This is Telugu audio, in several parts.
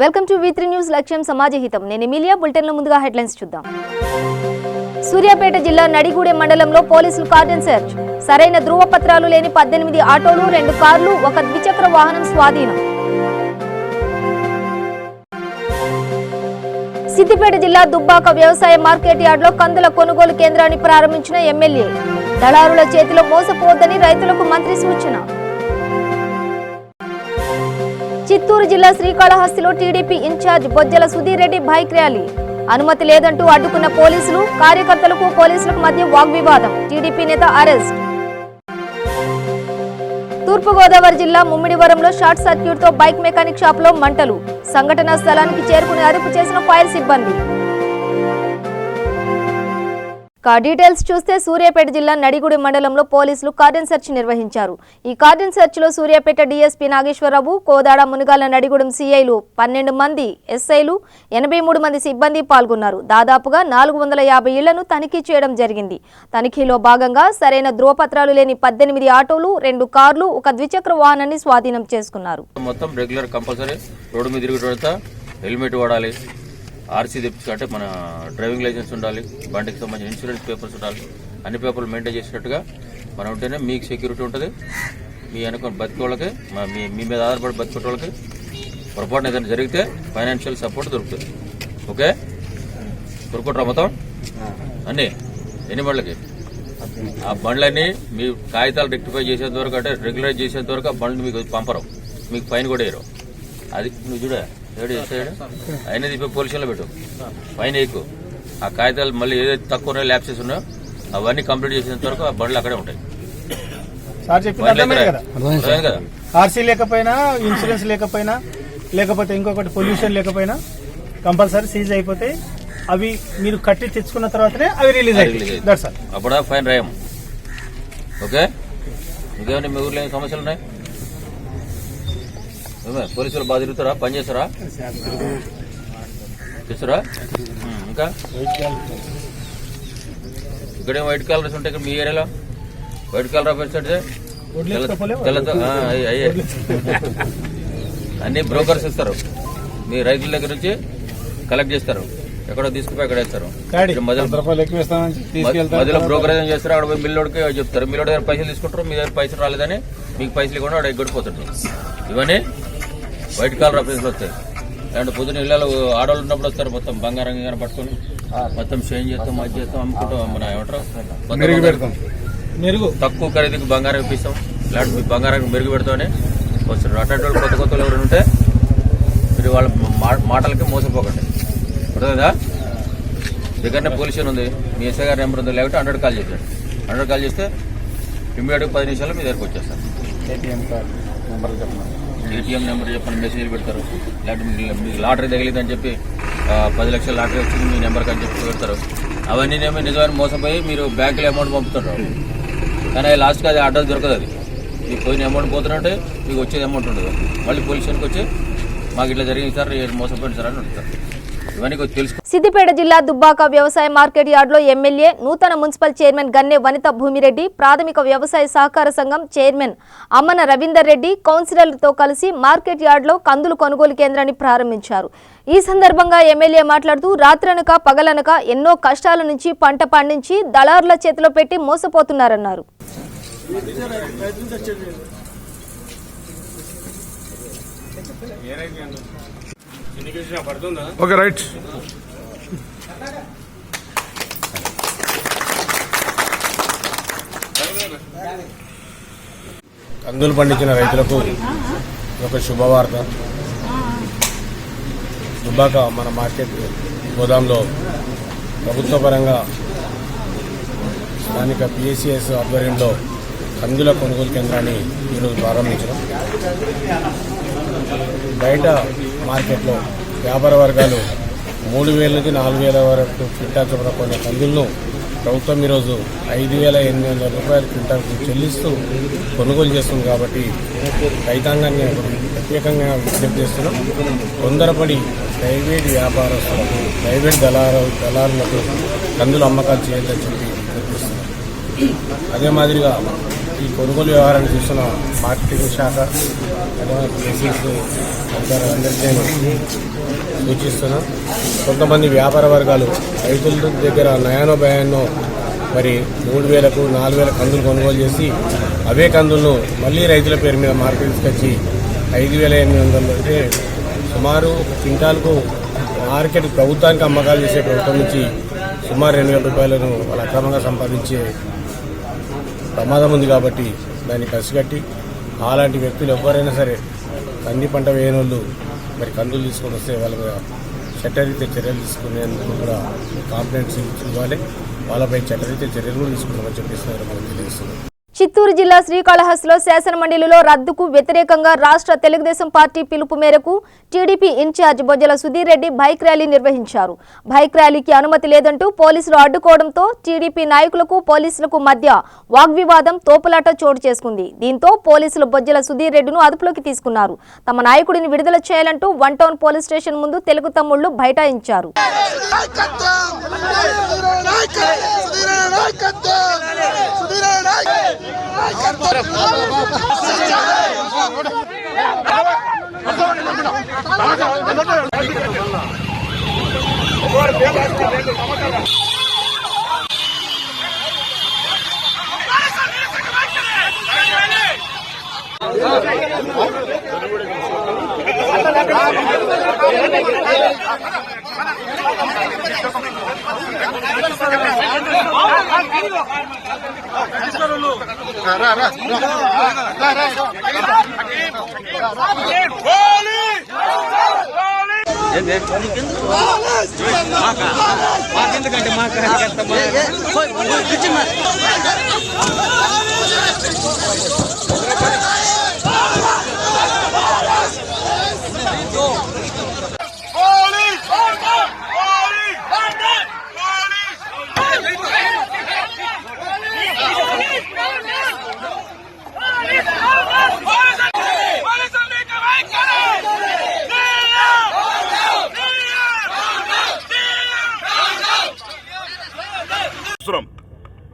వెల్కమ్ టు V3 న్యూస్ లక్ష్యం సమాజహితం. నేను ఎమిలియా. బులెటిన్ లో ముందుగా హెడ్లైన్స్ చూద్దాం. సూర్యాపేట జిల్లా నడిగూడెం మండలంలో పోలీసులు కార్డన్ సెర్చ్. సరైన ధృవపత్రాలు లేని 18 ఆటోలు, 2 కార్లు, 1 ద్విచక్ర వాహనం స్వాధీనం. సిద్దిపేట జిల్లా దుబ్బాక వ్యవసాయ మార్కెట్ యార్డ్లో కందుల కొనుగోలు కేంద్రాన్ని ప్రారంభించిన ఎమ్మెల్యే. దళారుల చేతిలో మోసపోవద్దని రైతులకు మంత్రి సూచన. చిత్తూరు జిల్లా శ్రీకాళహస్తిలో TDP incharge Bojjala Sudheer Reddy bike rally. అనుమతి లేదంటూ అడ్డుకున్న పోలీసులు, కార్యకర్తలకు పోలీసులకు మధ్య వాగ్వివాదం. టీడీపీ నేత అరెస్ట్. తూర్పుగోదావరి జిల్లా ముమ్మిడివరంలో షార్ట్ సర్క్యూట్ తో బైక్ మెకానిక్ షాప్ లో మంటలు. సంఘటనా స్థలానికి చేరుకుని అదుపు చేసిన ఫైర్ సిబ్బంది. డీటెయిల్స్ చూస్తే సూర్యాపేట జిల్లా నడిగూడెం మండలంలో పోలీసులు కార్డన్ సెర్చ్ నిర్వహించారు. ఈ కార్డన్ సెర్చ్ లో సూర్యాపేట డీఎస్పీ నాగేశ్వరరావు, కోదాడ, మునుగాల, నడిగూడెం సీఐలు, 12 మంది ఎస్ఐలు, 83 మంది సిబ్బంది పాల్గొన్నారు. దాదాపుగా 450 ఇళ్లను తనిఖీ చేయడం జరిగింది. తనిఖీలో భాగంగా సరైన ధృవపత్రాలు లేని 18 ఆటోలు, 2 కార్లు, 1 ద్విచక్ర వాహనాన్ని స్వాధీనం చేసుకున్నారు. మొత్తం రెగ్యులర్ కంపల్సరీ రోడ్డు మీద తిరిగి హెల్మెట్ వాడాలి, ఆర్సీ తెప్పించుకుంటే మన డ్రైవింగ్ లైసెన్స్ ఉండాలి, బండికి సంబంధించిన ఇన్సూరెన్స్ పేపర్స్ ఉండాలి. అన్ని పేపర్లు మెయింటైన్ చేసినట్టుగా మనం ఉంటేనే మీకు సెక్యూరిటీ ఉంటుంది. మీ అనుకుని బతికోళ్ళకి, మీ మీద ఆధారపడి బతికే వాళ్ళకి పొరపాటున ఏదైనా జరిగితే ఫైనాన్షియల్ సపోర్ట్ దొరుకుతుంది. ఓకే, దొరుకుంటారా మొత్తం అన్నీ ఎన్ని బండ్లకి? ఆ బండ్లన్నీ మీ కాగితాలు రెక్టిఫై చేసేంత వరకు, అంటే రెగ్యులైజ్ చేసేంత వరకు ఆ బండ్లు మీకు పంపరు, మీకు ఫైన్ కూడా వేయరు. అది నువ్వు చూడ అయినా తీపి పోలీసులో పెట్టు, ఫైన్ వేయకు. ఆ కాగితాలు మళ్ళీ ఏదైతే తక్కువ ల్యాప్సెస్ ఉన్నాయో అవన్నీ కంప్లీట్ చేసేంత వరకు ఆ బండ్లు అక్కడే ఉంటాయి. కదా, ఆర్సీ లేకపోయినా, ఇన్సూరెన్స్ లేకపోయినా, లేకపోతే ఇంకొకటి పొల్యూషన్ లేకపోయినా కంపల్సరీ సీజ్ అయిపోతాయి. అవి మీరు కట్టి తెచ్చుకున్న తర్వాతనే అవి రిలీజ్ అవుతాయి. అప్పుడు ఫైన్ రాయం. ఓకే, ఇంకేమైనా మీ ఊర్లో ఏమైనా సమస్యలు ఉన్నాయి? పోలీసులు బాగా తిరుగుతారా, పని చేస్తారా, చేస్తారా? ఇంకా ఇక్కడేం వైట్ కలర్స్ ఉంటాయి. ఇక్కడ మీ ఏరియాలో వైట్ కలర్ ఆఫీస్ అంటే తెల్లతో అయ్యే అన్ని బ్రోకర్స్ ఇస్తారు. మీ రైతుల దగ్గర నుంచి కలెక్ట్ చేస్తారు, ఎక్కడో తీసుకుపోయి ఎక్కడ వేస్తారు. మధ్యలో బ్రోకరేజ్ చేస్తారు. అక్కడ పోయి మిల్లోడికి చెప్తారు, మిల్లోడి దగ్గర పైసలు తీసుకుంటారు. మీ దగ్గర పైసలు రాలేదని మీకు పైసలు ఇవ్వకుండా అక్కడ ఎగ్గొడిపోతాడు. ఇవన్నీ వైట్ కాలర్ ఆఫీసులు వస్తాయి. అండ్ పొద్దున ఇళ్లలో ఆడవాళ్ళు ఉన్నప్పుడు వస్తారు, మొత్తం బంగారం పట్టుకొని మొత్తం చేంజ్ చేస్తాం, అది చేస్తాం, అమ్ముకుంటాం. మన ఏమంటారు, తక్కువ ఖరీదుకి బంగారం ఇప్పిస్తాం, ఇలాంటి మీ బంగారానికి మెరుగు పెడతామని వస్తారు. అట్లాంటి వాళ్ళు కొత్త కొత్తలు ఎవరైనా ఉంటే మీరు వాళ్ళ మాటలకి మోసపోకండి. అర్థమైందా? దగ్గరనే పోలీస్ స్టేషన్ ఉంది, మీ ఎస్ఐ గారి నెంబర్ ఉంది, లేకపోతే 100 కాల్ చేశాడు. 100 కాల్ చేస్తే ఇమ్మీడియట్గా 10 నిమిషాల్లో మీ దగ్గరకు వచ్చేస్తాను. ఏటీఎం నెంబర్ చెప్పండి, మెసేజ్ పెడతారు. లేకపోతే మీకు లాటరీ తగిలిందని చెప్పి 10 లక్షల లాటరీ వచ్చింది మీ నెంబర్కి అని చెప్పి పెడతారు. అవన్నీ నిజమైన మోసపోయి మీరు బ్యాంకులో అమౌంట్ పంపుతున్నారు, కానీ లాస్ట్కి అది అడ్రస్ దొరకదు. అది మీకు పోయిన అమౌంట్ పోతున్నట్టే మీకు వచ్చేది అమౌంట్ ఉండదు. మళ్ళీ పోలీస్ స్టేషన్కి వచ్చి మాకు ఇట్లా జరిగింది సార్, మోసపోయింది సార్ అని ఉంటారు. సిద్దిపేట జిల్లా దుబ్బాక వ్యవసాయ మార్కెట్ యార్డ్లో ఎమ్మెల్యే, నూతన మున్సిపల్ చైర్మన్ గన్నె వనిత భూమిరెడ్డి, ప్రాథమిక వ్యవసాయ సహకార సంఘం చైర్మన్ అమ్మన రవీందర్ రెడ్డి కౌన్సిలర్లతో కలిసి మార్కెట్ యార్డ్లో కందులు కొనుగోలు కేంద్రాన్ని ప్రారంభించారు. ఈ సందర్భంగా ఎమ్మెల్యే మాట్లాడుతూ, రాత్రనక పగలనక ఎన్నో కష్టాల నుంచి పంట పండించి దళారుల చేతిలో పెట్టి మోసపోతున్నారన్నారు. Okay, right. కందులు పండించిన రైతులకు ఒక శుభవార్త. దుబ్బాక మన మార్కెట్ గోదాంలో ప్రభుత్వ పరంగా స్థానిక PSCS ఆధ్వర్యంలో కందుల కొనుగోలు కేంద్రాన్ని ఈరోజు ప్రారంభించడం. బయట మార్కెట్లో వ్యాపార వర్గాలు 3,000 నుంచి 4,000 వరకు క్వింటాల్ చొప్పున కొన్ని కందులను ప్రభుత్వం ఈరోజు 5,800 రూపాయలు క్వింటాల్కి చెల్లిస్తూ కొనుగోలు చేస్తుంది. కాబట్టి రైతాంగాన్ని ప్రత్యేకంగా విజ్ఞప్తి చేస్తున్నాం, తొందరపడి ప్రైవేట్ వ్యాపారస్తులకు, ప్రైవేట్ దళారులకు కందులు అమ్మకాలు చేయాలని చెప్పి విజ్ఞప్తిస్తున్నాం. అదే మాదిరిగా ఈ కొనుగోలు వ్యవహారాన్ని చూస్తున్న మార్కెటింగ్ శాఖ అందరికీ నేను సూచిస్తున్నా. కొంతమంది వ్యాపార వర్గాలు రైతుల దగ్గర నయానో భయాన్నో మరి 3,000కు 4,000 కందులు కొనుగోలు చేసి అవే కందులను మళ్ళీ రైతుల పేరు మీద మార్కెట్ తీసుకొచ్చి 5,800 అంటే సుమారు క్వింటాల్కు మార్కెట్ ప్రభుత్వానికి అమ్మకాలు చేసే ప్రభుత్వం నుంచి సుమారు 2,000 రూపాయలను వాళ్ళు అక్రమంగా సంపాదించే ప్రమాదం ఉంది. కాబట్టి దాన్ని పసిగట్టి అలాంటి వ్యక్తులు ఎవరైనా సరే కంది పంట వేయని వాళ్ళు మరి కందులు తీసుకొని వస్తే వాళ్ళ మీద చట్టరీత్యా చర్యలు తీసుకునేందుకు కూడా కాంప్లైంట్స్ ఇవ్వాలి. వాళ్ళపై చట్టరీత్యా చర్యలు కూడా తీసుకుంటామని చెప్పేసి మనకు తెలియజేస్తున్నాం. చిత్తూరు జిల్లా శ్రీకాళహస్తిలో శాసనమండలిలో రద్దుకు వ్యతిరేకంగా రాష్ట్ర తెలుగుదేశం పార్టీ పిలుపు మేరకు TDP incharge Bojjala Sudheer Reddy bike rally నిర్వహించారు. బైక్ ర్యాలీకి అనుమతి లేదంటూ పోలీసులు అడ్డుకోవడంతో టీడీపీ నాయకులకు పోలీసులకు మధ్య వాగ్వివాదం తోపులాట చోటు చేసుకుంది. దీంతో పోలీసులు బొజ్జల సుధీర్ రెడ్డిను అదుపులోకి తీసుకున్నారు. తమ నాయకుడిని విడుదల చేయాలంటూ 1 టౌన్ పోలీస్ స్టేషన్ ముందు తెలుగు తమ్ముళ్లు బైఠాయించారు.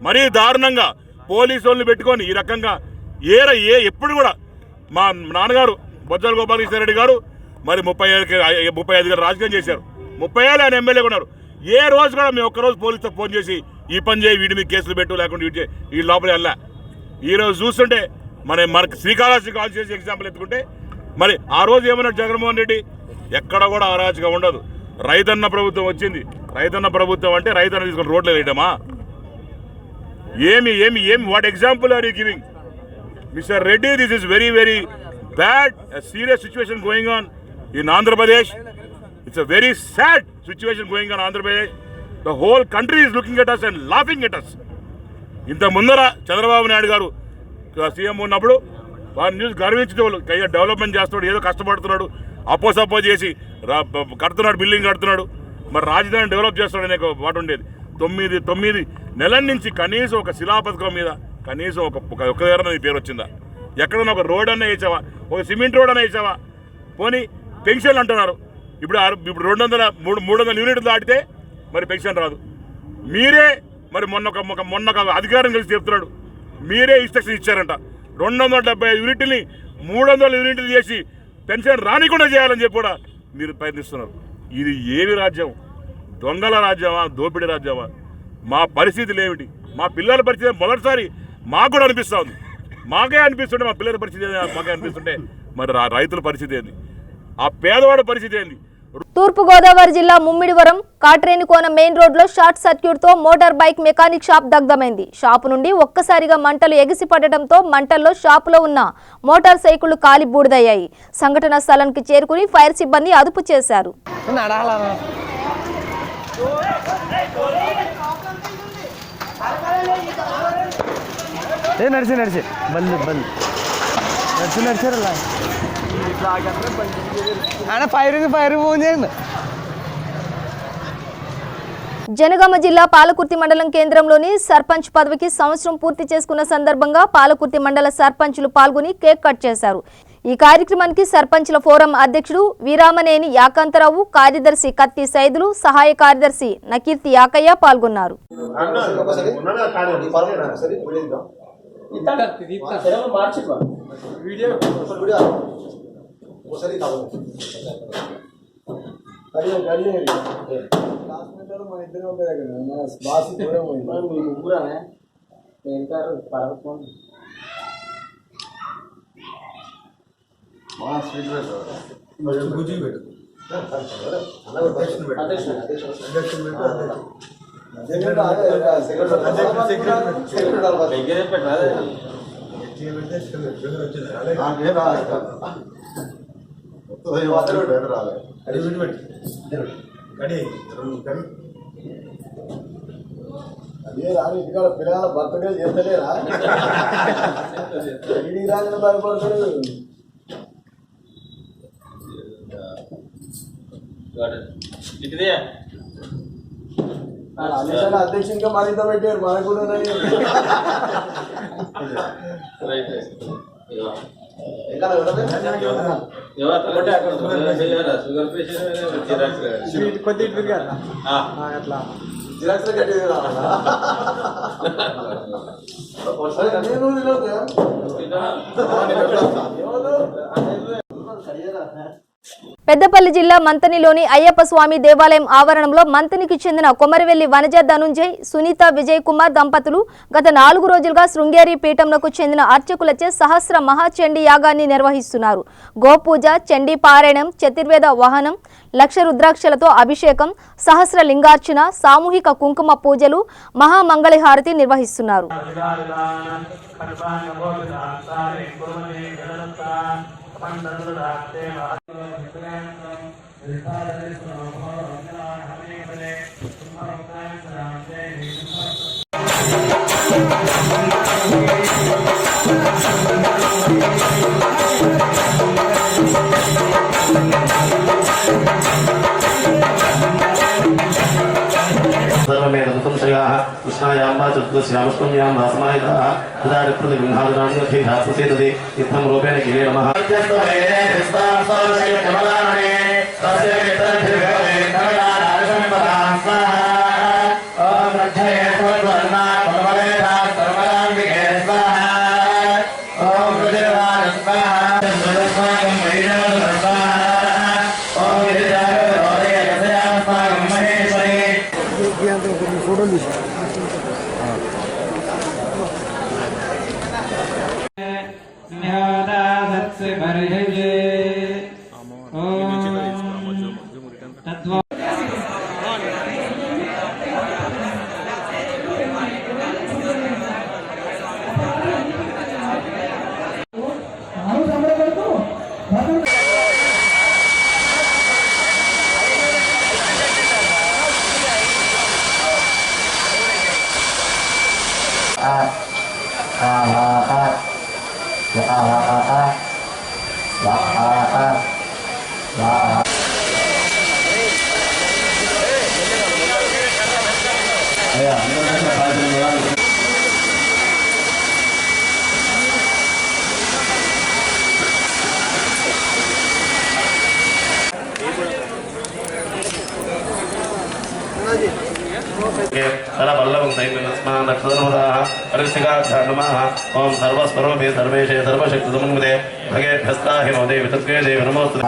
మరీ దారుణంగా పోలీసు వాళ్ళని పెట్టుకొని ఈ రకంగా ఎప్పుడు కూడా మా నాన్నగారు బొజ్జల గోపాలకృష్ణారెడ్డి గారు మరి 35 గారు రాజకీయం చేశారు. 30 ఏళ్ళు ఆయన ఎమ్మెల్యేగా ఉన్నారు. ఏ రోజు కూడా మేము ఒక్కరోజు పోలీసుతో ఫోన్ చేసి ఈ పని చేయి, వీడి మీద కేసులు పెట్టు, లేకుండా ఈ లోపల వెళ్ళా. ఈరోజు చూస్తుంటే మనకి శ్రీకాళహస్తి కాన్స్టిట్యూన్సీ ఎగ్జాంపుల్ ఎత్తుకుంటే మరి ఆ రోజు ఏమన్నాడు జగన్మోహన్ రెడ్డి, ఎక్కడ కూడా అరాచకం ఉండదు, రైతన్న ప్రభుత్వం వచ్చింది. రైతన్న ప్రభుత్వం అంటే రైతన్న తీసుకుని రోడ్లు వేయడమా? ఏమి what example are you giving mister Reddy? This is very very bad, serious situation going on in Andhra Pradesh. It's a very sad situation going on Andhra Pradesh. The whole country is looking at us and laughing at us. ఇంత ముందర చంద్రబాబు నాయుడు గారు సీఎం ఉన్నప్పుడు వారి న్యూస్ గర్వించేవాళ్ళు, డెవలప్మెంట్ చేస్తున్నాడు, ఏదో కష్టపడుతున్నాడు, అపోసపో చేసి కడుతున్నాడు, బిల్డింగ్ కడుతున్నాడు, మరి రాజధాని డెవలప్ చేస్తున్నాడు అనే మాట ఉండేది. 9 నెలల నుంచి కనీసం ఒక శిలాపథకం మీద కనీసం ఒక దగ్గర పేరు వచ్చిందా? ఎక్కడన్నా ఒక రోడ్ అన్నా వేసావా? ఒక సిమెంట్ రోడ్ అన్నా వేసావా? పోనీ పెన్షన్లు అంటున్నారు. ఇప్పుడు 300 యూనిట్లు దాటితే మరి పెన్షన్ రాదు. మీరే మరి మొన్న ఒక అధికారం కలిసి చెప్తున్నాడు, మీరే ఇన్స్ట్రక్షన్ ఇచ్చారంట 275 యూనిట్ని 300 యూనిట్లు చేసి పెన్షన్ రానికుండా చేయాలని చెప్పి కూడా మీరు ప్రయత్నిస్తున్నారు. ఇది ఏమి రాజ్యం? దొంగల రాజ్యమా? దోపిడీ రాజ్యమా? మా పరిస్థితులు ఏమిటి? మా పిల్లల పరిస్థితి మొదటిసారి మాకు కూడా అనిపిస్తూ ఉంది. మాకే అనిపిస్తుంటే మా పిల్లల పరిస్థితి మాకే అనిపిస్తుంటే మరి రైతుల పరిస్థితి ఏంది? ఆ పేదవాడి పరిస్థితి ఏంది? తూర్పుగోదావరి జిల్లా ముమ్మిడివరం కాట్రేనికోన మెయిన్ రోడ్లో షార్ట్ సర్క్యూట్తో మోటార్ బైక్ మెకానిక్ షాప్ దగ్ధమైంది. షాపు నుండి ఒక్కసారిగా మంటలు ఎగిసిపడటంతో మంటల్లో షాపులో ఉన్న మోటార్ సైకిళ్లు కాలి బూడిదయ్యాయి. సంఘటన స్థలానికి చేరుకుని ఫైర్ సిబ్బంది అదుపు చేశారు. నడిచి నడిచారలా ఫైర్ ఫోన్ చేయండి. జనగామ జిల్లా పాలకుర్తి మండలం కేంద్రంలోని సర్పంచ్ పదవికి సంవత్సరం పూర్తి చేసుకున్న సందర్భంగా పాలకుర్తి మండల సర్పంచులు పాల్గొని కేక్ కట్ చేశారు. ఈ కార్యక్రమానికి సర్పంచ్ల ఫోరం అధ్యక్షుడు వీరామనేని యాకాంతరావు, కార్యదర్శి కత్తి సైదులు, సహాయ కార్యదర్శి నకీర్తి యాకయ్య పాల్గొన్నారు. అదే రాని ఇక్కడ పిల్లల బర్త్డే చేస్తలేరా ఇది రాని భయపడతాడు అధ్యక్షునిగా మరింత పెట్టారు మనకు కూడా కొద్దిగా అట్లా జిరాక్స్ కట్టి పెద్దపల్లి జిల్లా మంతనిలోని అయ్యప్ప స్వామి దేవాలయం ఆవరణంలో మంతనికి చెందిన కొమరవెల్లి వనజ ధనుంజయ్ సునీత విజయ్ కుమార్ దంపతులు గత 4 రోజులుగా శృంగేరి పీఠంకు చెందిన అర్చకులచే సహస్ర మహాచండీ యాగాన్ని నిర్వహిస్తున్నారు. గోపూజ, చండీ పారాయణం, చతుర్వేద వాహనం, లక్ష రుద్రాక్షలతో అభిషేకం, సహస్ర లింగార్చన, సామూహిక కుంకుమ పూజలు, మహామంగళహారతి నిర్వహిస్తున్నారు. कृष्णायां चतुर्दश्यामष्टम्यां भासमायिताः हृदारिप्रतिगृहादनान्यर्थेधात्मसेतते इत्थं रूपेण गिरे नमः ओम सर्वस्वरूपे सर्वेशे सर्वशक्तिसमन्विते भगेभ्यस्ताहि नो देवि तद्वे देवि नमोस्तु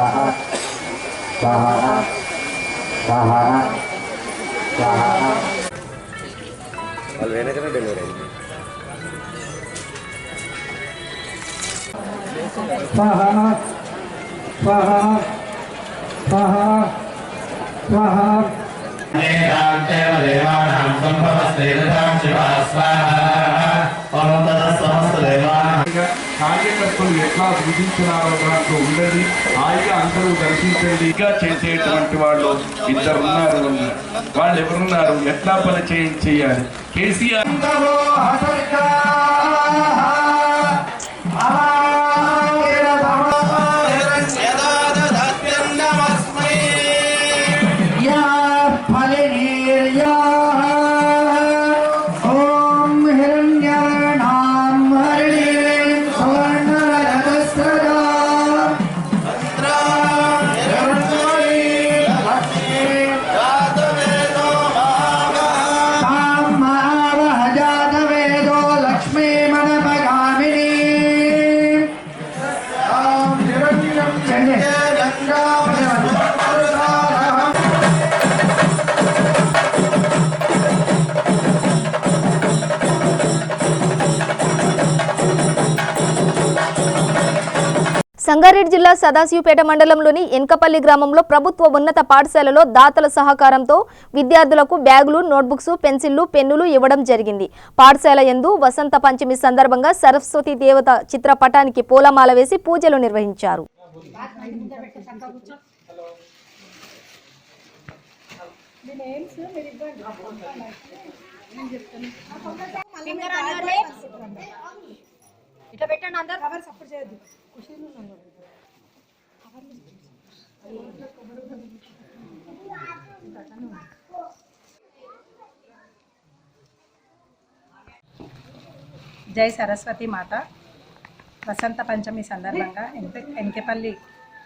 కార్యకర్తలు ఎట్లా విధించినారో దాంట్లో ఉండదు. హాయిగా అందరూ దర్శించండి. ఇంకా చేసేటువంటి వాళ్ళు ఇద్దరున్నారు. వాళ్ళు ఎవరున్నారు, ఎట్లా పని చేయాలి? కేసీఆర్ लक्ष्मी मन సంగారెడ్డి జిల్లా సదాశివపేట మండలంలోని ఎన్కపల్లి గ్రామంలో ప్రభుత్వ ఉన్నత పాఠశాలలో దాతల సహకారంతో విద్యార్థులకు బ్యాగులు, నోట్బుక్స్, పెన్సిళ్లు, పెన్నులు ఇవ్వడం జరిగింది. పాఠశాల యందు వసంత పంచమి సందర్భంగా సరస్వతి దేవత చిత్రపటానికి పూలమాల వేసి పూజలు నిర్వహించారు. జై సరస్వతి మాత. వసంత పంచమి సందర్భంగా ఎన్కెపల్లి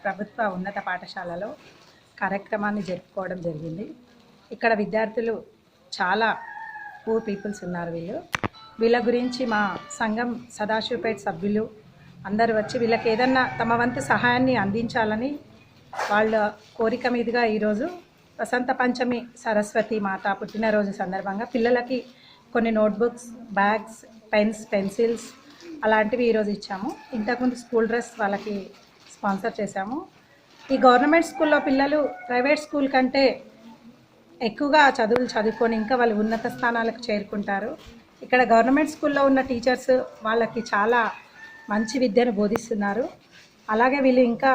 ప్రభుత్వ ఉన్నత పాఠశాలలో కార్యక్రమాన్ని జరుపుకోవడం జరిగింది. ఇక్కడ విద్యార్థులు చాలా పూర్ పీపుల్స్ ఉన్నారు. వీళ్ళ గురించి మా సంఘం సదాశివపేట సభ్యులు అందరూ వచ్చి వీళ్ళకి ఏదన్నా తమ వంతు సహాయాన్ని అందించాలని వాళ్ళ కోరిక మీదుగా ఈరోజు వసంత పంచమి సరస్వతి మాత పుట్టినరోజు సందర్భంగా పిల్లలకి కొన్ని నోట్బుక్స్, బ్యాగ్స్, పెన్స్, పెన్సిల్స్ అలాంటివి ఈరోజు ఇచ్చాము. ఇంతకుముందు స్కూల్ డ్రెస్ వాళ్ళకి స్పాన్సర్ చేశాము. ఈ గవర్నమెంట్ స్కూల్లో పిల్లలు ప్రైవేట్ స్కూల్ కంటే ఎక్కువగా చదువులు చదువుకొని ఇంకా వాళ్ళు ఉన్నత స్థానాలకు చేరుకుంటారు. ఇక్కడ గవర్నమెంట్ స్కూల్లో ఉన్న టీచర్స్ వాళ్ళకి చాలా మంచి విద్యను బోధిస్తున్నారు. అలాగే వీళ్ళు ఇంకా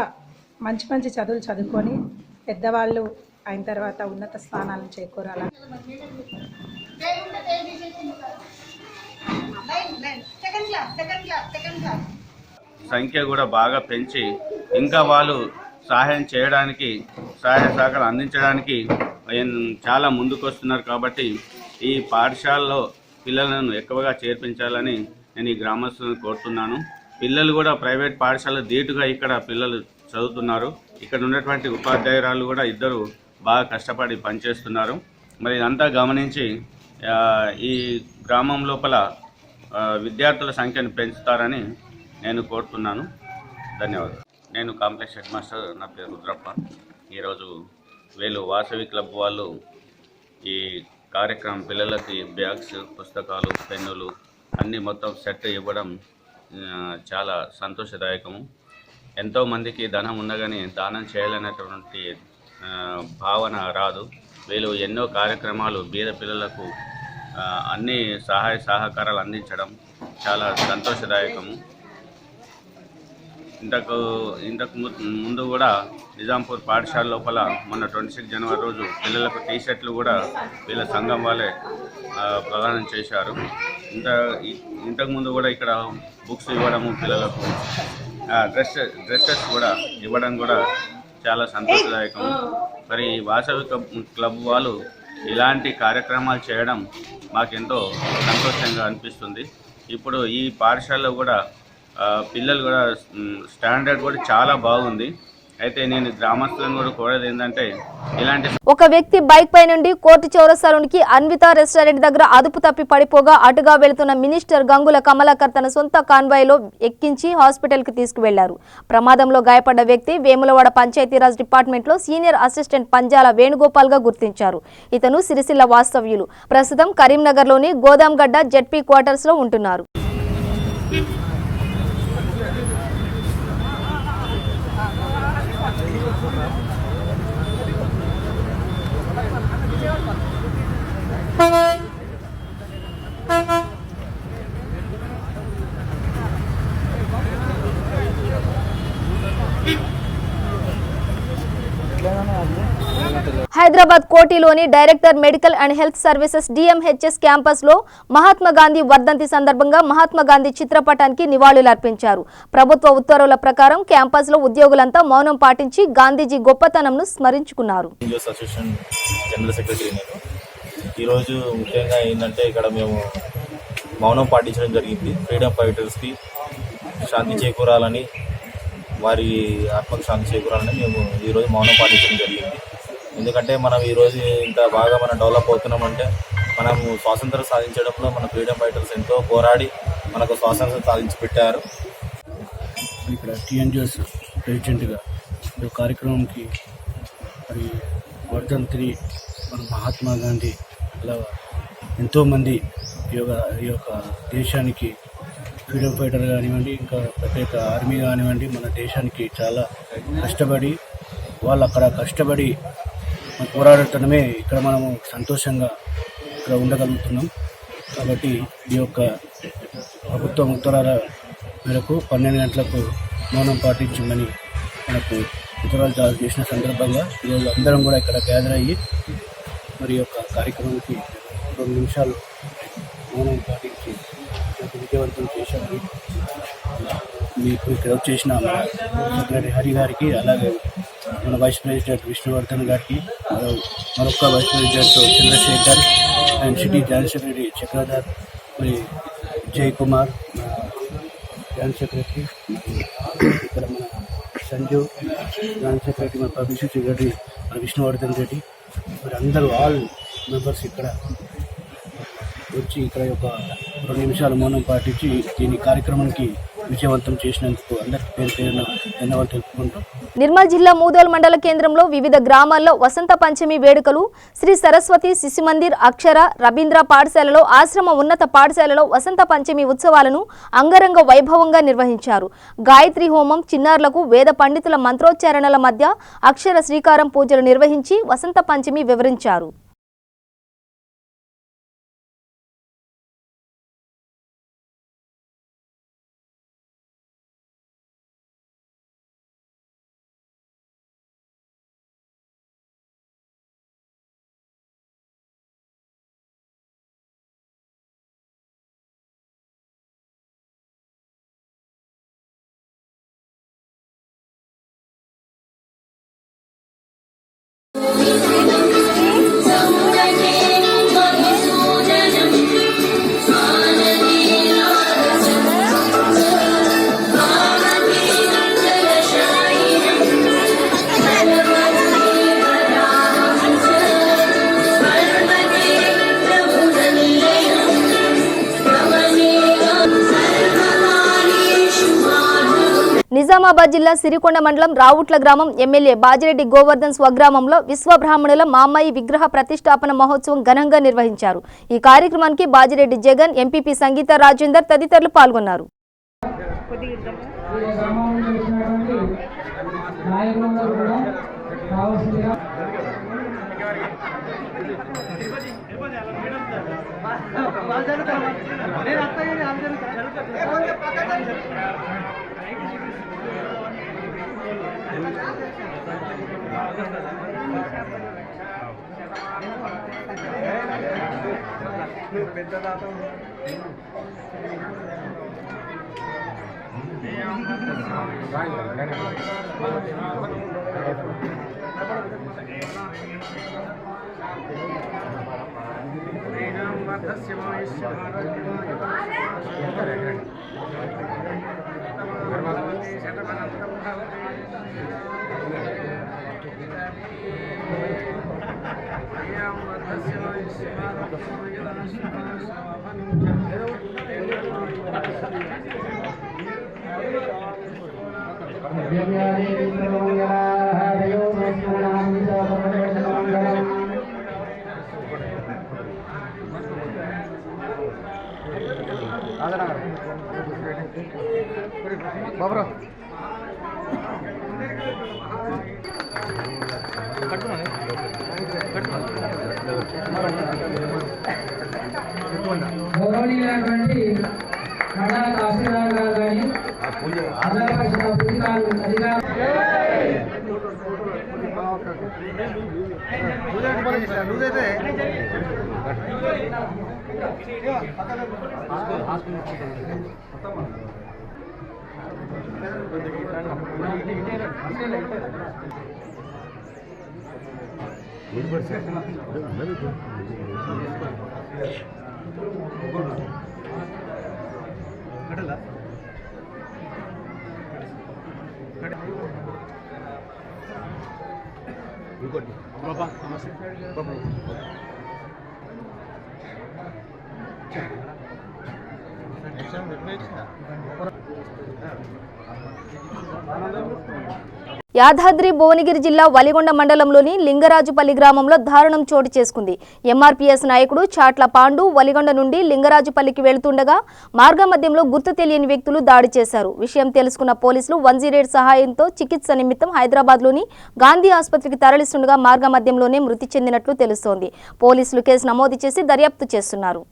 మంచి మంచి చదువులు చదువుకొని పెద్దవాళ్ళు అయిన తర్వాత ఉన్నత స్థానాలను చేకూరాలి. సంఖ్య కూడా బాగా పెంచి ఇంకా వాళ్ళు సహాయం చేయడానికి, సహాయ సహకారం అందించడానికి చాలా ముందుకు వస్తున్నారు. కాబట్టి ఈ పాఠశాలలో పిల్లలను ఎక్కువగా చేర్పించాలని నేను ఈ గ్రామస్తులను కోరుతున్నాను. పిల్లలు కూడా ప్రైవేట్ పాఠశాల ధీటుగా ఇక్కడ పిల్లలు చదువుతున్నారు. ఇక్కడ ఉన్నటువంటి ఉపాధ్యాయురాలు కూడా ఇద్దరు బాగా కష్టపడి పనిచేస్తున్నారు. మరి ఇదంతా గమనించి ఈ గ్రామం లోపల విద్యార్థుల సంఖ్యను పెంచుతారని నేను కోరుతున్నాను. ధన్యవాదాలు. నేను కాంప్లెక్స్ హెడ్ మాస్టర్, నా పేరు రుద్రప్ప. ఈరోజు వీళ్ళు వాసవి క్లబ్ వాళ్ళు ఈ కార్యక్రమం పిల్లలకి బ్యాగ్స్, పుస్తకాలు, పెన్నులు అన్నీ మొత్తం సెట్ ఇవ్వడం చాలా సంతోషదాయకము. ఎంతోమందికి ధనం ఉండగానే దానం చేయాలనేటువంటి భావన రాదు. వీళ్ళు ఎన్నో కార్యక్రమాలు బీద పిల్లలకు అన్ని సహాయ సహకారాలు అందించడం చాలా సంతోషదాయకము. ఇంతకు ముందు కూడా నిజాంపూర్ పాఠశాల లోపల మొన్న 26 జనవరి రోజు పిల్లలకు టీషర్ట్లు కూడా వీళ్ళ సంఘం వాళ్ళే ప్రదానం చేశారు. ఇంతకుముందు కూడా ఇక్కడ బుక్స్ ఇవ్వడము, పిల్లలకు డ్రెస్సెస్ కూడా ఇవ్వడం కూడా చాలా సంతోషదాయకం. మరి వాసవి క్లబ్ వాళ్ళు ఇలాంటి కార్యక్రమాలు చేయడం మాకెంతో సంతోషంగా అనిపిస్తుంది. ఇప్పుడు ఈ పాఠశాలలో కూడా పిల్లలు కూడా స్టాండర్డ్ కూడా చాలా బాగుంది. అయితే నేను గ్రామస్తులను కూడా కోరేది ఏంటంటే ఇలాంటి ఒక వ్యక్తి బైక్ పై నుండి కోర్టు చౌరస్తాలోనికి అన్విత రెస్టారెంట్ దగ్గర అదుపు తప్పి పడిపోగా అటుగా వెళుతున్న మినిస్టర్ గంగుల కమలాకర్ తన సొంత కాన్వాయ్లో ఎక్కించి హాస్పిటల్కి తీసుకువెళ్లారు. ప్రమాదంలో గాయపడ్డ వ్యక్తి వేములవాడ పంచాయతీరాజ్ డిపార్ట్మెంట్లో సీనియర్ అసిస్టెంట్ పంజాల వేణుగోపాల్గా గుర్తించారు. ఇతను సిరిసిల్ల వాస్తవ్యులు. ప్రస్తుతం కరీంనగర్లోని గోదాంగడ్డ జెడ్పీ క్వార్టర్స్లో ఉంటున్నారు. హైదరాబాద్ కోటిలోని director medical and health services DMHS క్యాంపస్లో మహాత్మా గాంధీ వర్ధంతి సందర్భంగా మహాత్మా గాంధీ చిత్రపటానికి నివాళులర్పించారు. ప్రభుత్వ ఉత్తర్వుల ప్రకారం క్యాంపస్లో ఉద్యోగులంతా మౌనం పాటించి గాంధీజీ గొప్పతనంను స్మరించుకున్నారు. జనరల్ సెక్రటరీ నేను. ఈరోజు ముఖ్యంగా ఏంటంటే ఇక్కడ మేము మౌనం పాటించడం జరిగింది. ఫ్రీడమ్ ఫైటర్స్కి శాంతి చేకూరాలని, వారి ఆత్మకు శాంతి చేకూరాలని మేము ఈరోజు మౌనం పాటించడం జరిగింది. ఎందుకంటే మనం ఈరోజు ఇంత బాగా మనం డెవలప్ అవుతున్నామంటే మనం స్వాతంత్రం సాధించడంలో మన ఫ్రీడమ్ ఫైటర్స్ ఎంతో పోరాడి మనకు స్వాతంత్రం సాధించి పెట్టారు. ఇక్కడ TNGS ప్రెసిడెంట్గా ఈ కార్యక్రమంకి మరి వర్ధంతిని మన మహాత్మా గాంధీ అలా ఎంతోమంది ఈ యొక్క దేశానికి ఫ్రీడమ్ ఫైటర్ కానివ్వండి, ఇంకా ప్రత్యేక ఆర్మీ కానివ్వండి, మన దేశానికి చాలా కష్టపడి వాళ్ళు అక్కడ కష్టపడి పోరాడుతూనే ఇక్కడ మనము సంతోషంగా ఇక్కడ ఉండగలుగుతున్నాం. కాబట్టి ఈ యొక్క ప్రభుత్వం ఉత్తరాల మేరకు 12 గంటలకు మౌనం పాటించమని మనకు ఉత్తరాలు జారీ చేసిన సందర్భంగా ఈరోజు అందరం కూడా ఇక్కడ గ్యాదర్ అయ్యి మరి యొక్క కార్యక్రమానికి 2 నిమిషాలు మౌనం పాటించి విజయవంతం చేశామని మీకు ఇక్కడ వచ్చేసిన మన సెక్రటరీ హరి గారికి, అలాగే మన వైస్ ప్రెసిడెంట్ విష్ణువర్ధన్ గారికి, మరొక vice president Chandrashekar and city joint secretary Chakradhar, మరి జయ్ కుమార్ జాయింట్ సెక్రటరీ, ఇక్కడ మన సంజు జాయింట్ సెక్రటరీ, మన పబ్లిసిటీ సెక్రటరీ మన విష్ణువర్ధన్ రెడ్డి, మరి అందరూ ఆల్ మెంబర్స్ ఇక్కడ వచ్చి ఇక్కడ ఒక 2 నిమిషాలు మౌనం పాటించి దీని కార్యక్రమానికి విజయవంతం చేసినందుకు అందరికీ పేరు పేరున ధన్యవాదాలు తెలుపుకుంటూ నిర్మల్ జిల్లా మూదోల్ మండల కేంద్రంలో వివిధ గ్రామాల్లో వసంత పంచమి వేడుకలు, శ్రీ సరస్వతి శిశు మందిర్, అక్షర, రవీంద్ర పాఠశాలలో, ఆశ్రమ ఉన్నత పాఠశాలలో వసంత పంచమి ఉత్సవాలను అంగరంగ వైభవంగా నిర్వహించారు. గాయత్రి హోమం, చిన్నారులకు వేద పండితుల మంత్రోచ్చారణల మధ్య అక్షర శ్రీకారం పూజలు నిర్వహించి వసంత పంచమి వివరించారు. నిజామాబాద్ జిల్లా సిరికొండ మండలం రావుట్ల గ్రామం ఎమ్మెల్యే బాజిరెడ్డి గోవర్ధన్ స్వగ్రామంలో విశ్వబ్రాహ్మణుల మామయ్య విగ్రహ ప్రతిష్టాపన మహోత్సవం ఘనంగా నిర్వహించారు. ఈ కార్యక్రమానికి బాజిరెడ్డి జగన్, ఎంపీపీ సంగీత రాజేందర్ తదితరులు పాల్గొన్నారు. బాబరా గౌరవనీయులైనటువంటి మండల తహసీల్దార్ గారు కానీ యాదాద్రి భువనగిరి జిల్లా వలిగొండ మండలంలోని లింగరాజుపల్లి గ్రామంలో దారుణం చోటు చేసుకుంది. ఎంఆర్పీఎస్ నాయకుడు చాట్ల పాండు వలిగొండ నుండి లింగరాజుపల్లికి వెళుతుండగా మార్గమధ్యంలో గుర్తు తెలియని వ్యక్తులు దాడి చేశారు. విషయం తెలుసుకున్న పోలీసులు 108 సహాయంతో చికిత్స నిమిత్తం హైదరాబాద్లోని గాంధీ ఆసుపత్రికి తరలిస్తుండగా మార్గమధ్యంలోనే మృతి చెందినట్లు తెలుస్తోంది. పోలీసులు కేసు నమోదు చేసి దర్యాప్తు చేస్తున్నారు.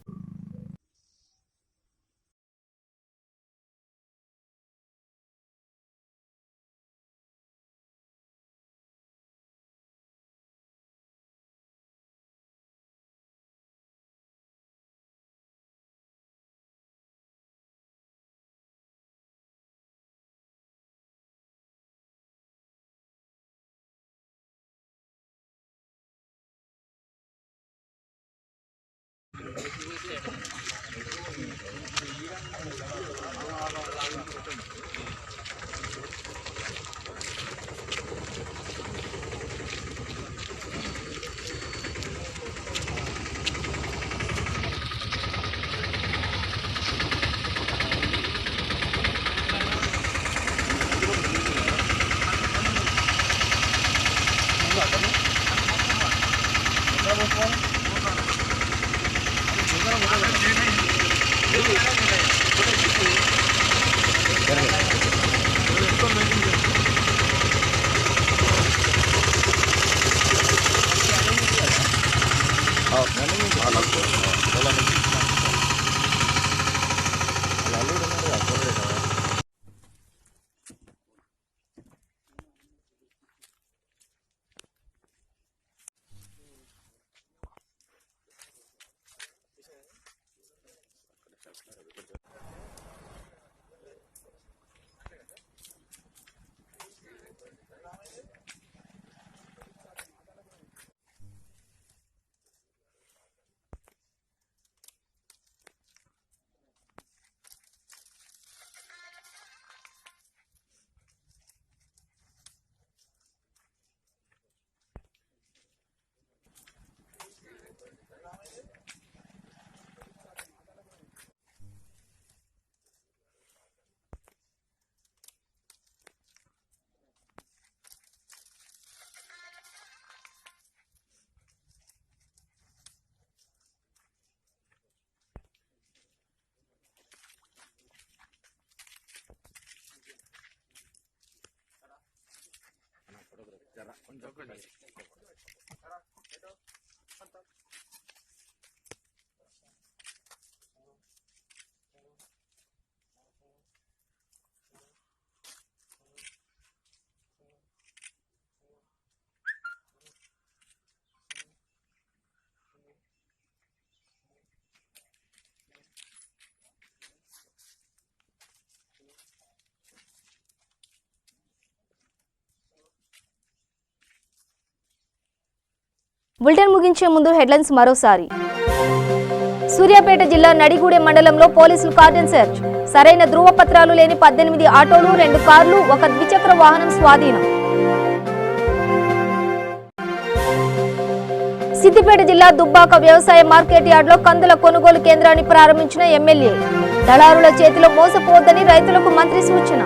బులెటిన్ ముగించే ముందు హెడ్లైన్స్ మరోసారి. సూర్యాపేట జిల్లా నడిగూడెం మండలంలో పోలీసులు కార్డన్ సెర్చ్. సరైన ధృవపత్రాలు లేని 18 ఆటోలు, 2 కార్లు, 1 ద్విచక్ర వాహనం స్వాధీనం. సిద్దిపేట జిల్లా దుబ్బాక వ్యవసాయ మార్కెట్ యార్డులో కందుల కొనుగోలు కేంద్రాన్ని ప్రారంభించిన ఎమ్మెల్యే. దళారుల చేతిలో మోసపోవద్దని రైతులకు మంత్రి సూచన.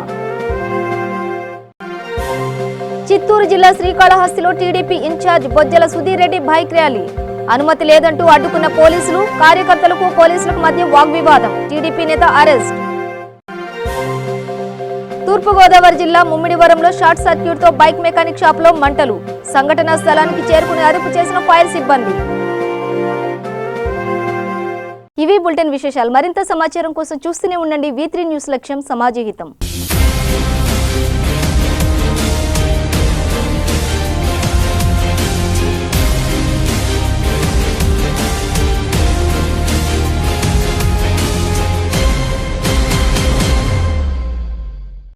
చిత్తూరు జిల్లా శ్రీకాళహస్తిలో TDP incharge Bojjala Sudheer Reddy bike rally. అనుమతి లేదంటూ అడ్డుకున్న పోలీసులు, కార్యకర్తలకు పోలీసులకు మధ్య వాగ్వివాదం. టీడీపీ నేత అరెస్ట్. తూర్పుగోదావరి జిల్లా ముమ్మిడివరంలో షార్ట్ సర్క్యూట్తో బైక్ మెకానిక్ షాప్లో మంటలు. సంఘటనా స్థలానికి చేరుకుని అదుపు చేసిన ఫైర్ సిబ్బంది. ఇవి బులెటిన్ విశేషాలు. మరింత సమాచారం కోసం చూస్తూనే ఉండండి V3 న్యూస్. లక్ష్యం సమాజహితం.